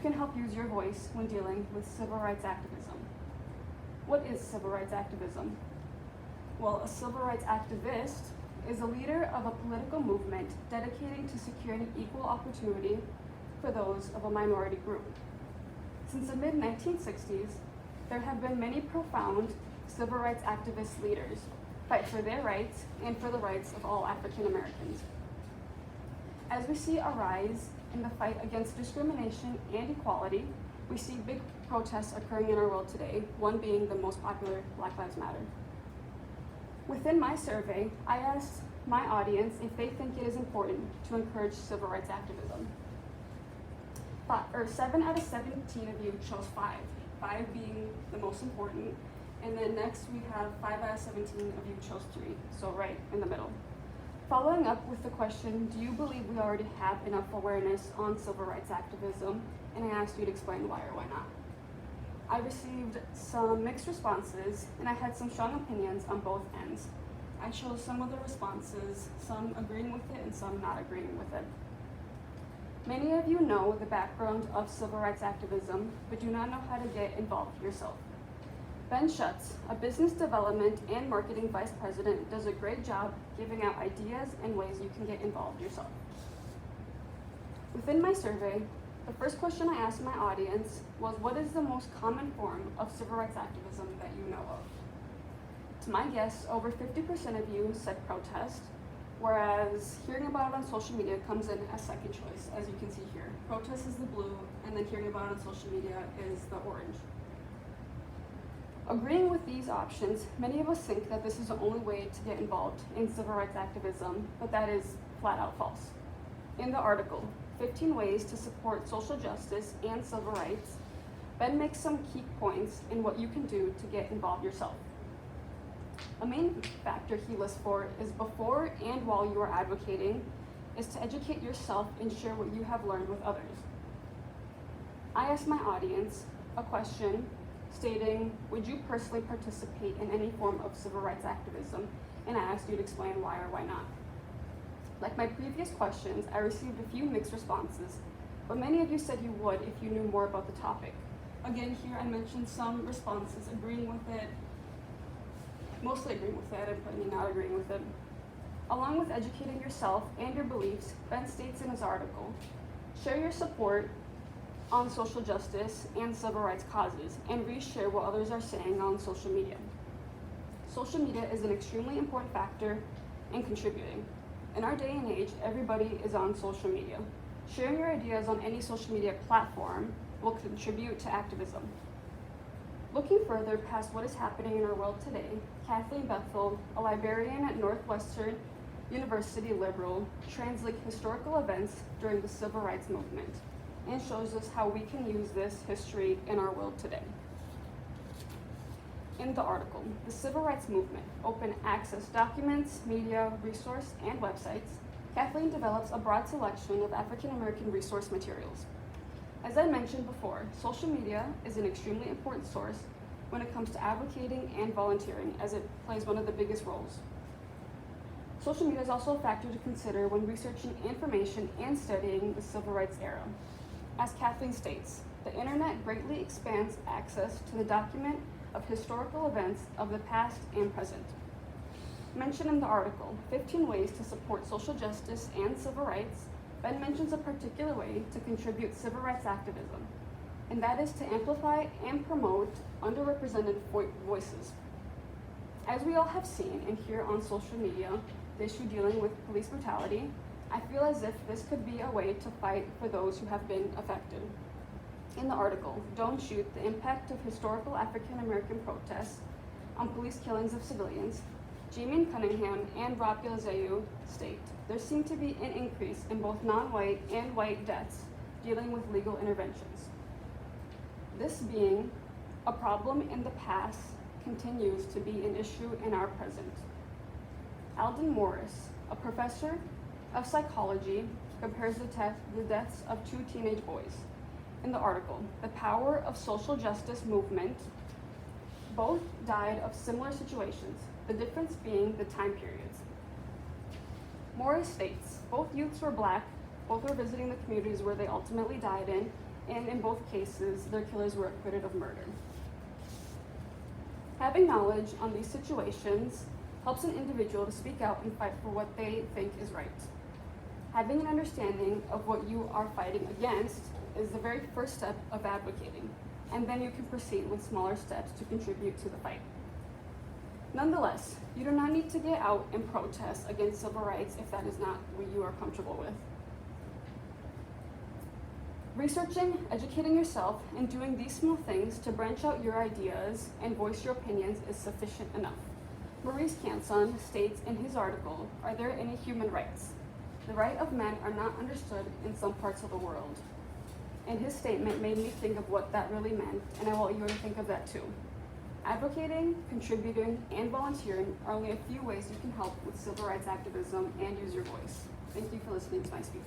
can help use your voice when dealing with civil rights activism. What is civil rights activism? Well, a civil rights activist is a leader of a political movement dedicating to securing equal opportunity for those of a minority group. Since the mid-1960s, there have been many profound civil rights activist leaders fight for their rights and for the rights of all African Americans. As we see a rise in the fight against discrimination and equality, we see big protests occurring in our world today, one being the most popular, Black Lives Matter. Within my survey, I asked my audience if they think it is important to encourage civil rights activism. 7 out of 17 of you chose 5 being the most important, and then next we have 5 out of 17 of you chose 3, so right in the middle. Following up with the question, do you believe we already have enough awareness on civil rights activism? And I asked you to explain why or why not. I received some mixed responses, and I had some strong opinions on both ends. I chose some of the responses, some agreeing with it and some not agreeing with it. Many of you know the background of civil rights activism, but do not know how to get involved yourself. Ben Schutz, a business development and marketing vice president, does a great job giving out ideas and ways you can get involved yourself. Within my survey, the first question I asked my audience was, what is the most common form of civil rights activism that you know of? To my guess, over 50% of you said protest, whereas hearing about it on social media comes in as second choice, as you can see here. Protest is the blue, and then hearing about it on social media is the orange. Agreeing with these options, many of us think that this is the only way to get involved in civil rights activism, but that is flat out false. In the article, 15 Ways to Support Social Justice and Civil Rights, Ben makes some key points in what you can do to get involved yourself. A main factor he lists for is before and while you are advocating is to educate yourself and share what you have learned with others. I asked my audience a question stating, would you personally participate in any form of civil rights activism? And I asked you to explain why or why not. Like my previous questions, I received a few mixed responses, but many of you said you would if you knew more about the topic. Again, here I mentioned some responses agreeing with it, mostly agreeing with it, and plenty not agreeing with it. Along with educating yourself and your beliefs, Ben states in his article, share your support on social justice and civil rights causes, and reshare what others are saying on social media. Social media is an extremely important factor in contributing. In our day and age, everybody is on social media. Sharing your ideas on any social media platform will contribute to activism. Looking further past what is happening in our world today, Kathleen Bethel, a librarian at Northwestern University Liberal, translates historical events during the civil rights movement and shows us how we can use this history in our world today. In the article, The Civil Rights Movement, Open Access Documents, Media, Resource, and Websites, Kathleen develops a broad selection of African American resource materials. As I mentioned before, social media is an extremely important source when it comes to advocating and volunteering, as it plays one of the biggest roles. Social media is also a factor to consider when researching information and studying the civil rights era. As Kathleen states, the internet greatly expands access to the document of historical events of the past and present. Mentioned in the article, 15 Ways to Support Social Justice and Civil Rights, Ben mentions a particular way to contribute civil rights activism, and that is to amplify and promote underrepresented voices. As we all have seen and hear on social media, the issue dealing with police brutality, I feel as if this could be a way to fight for those who have been affected. In the article, Don't Shoot, the Impact of Historical African American Protests on Police Killings of Civilians, Jamie Cunningham and Rob Gilzeu state, there seemed to be an increase in both non-white and white deaths dealing with legal interventions. This being a problem in the past continues to be an issue in our present. Alden Morris, a professor of psychology, compares the deaths of 2 teenage boys. In the article, The Power of Social Justice Movement, both died of similar situations, the difference being the time periods. Morris states, both youths were Black, both were visiting the communities where they ultimately died in, and in both cases, their killers were acquitted of murder. Having knowledge on these situations helps an individual to speak out and fight for what they think is right. Having an understanding of what you are fighting against is the very first step of advocating, and then you can proceed with smaller steps to contribute to the fight. Nonetheless, you do not need to get out and protest against civil rights if that is not what you are comfortable with. Researching, educating yourself, and doing these small things to branch out your ideas and voice your opinions is sufficient enough. Maurice Canson states in his article, "Are there any human rights? The rights of men are not understood in some parts of the world." And his statement made me think of what that really meant, and I want you to think of that too. Advocating, contributing, and volunteering are only a few ways you can help with civil rights activism and use your voice. Thank you for listening to my speech.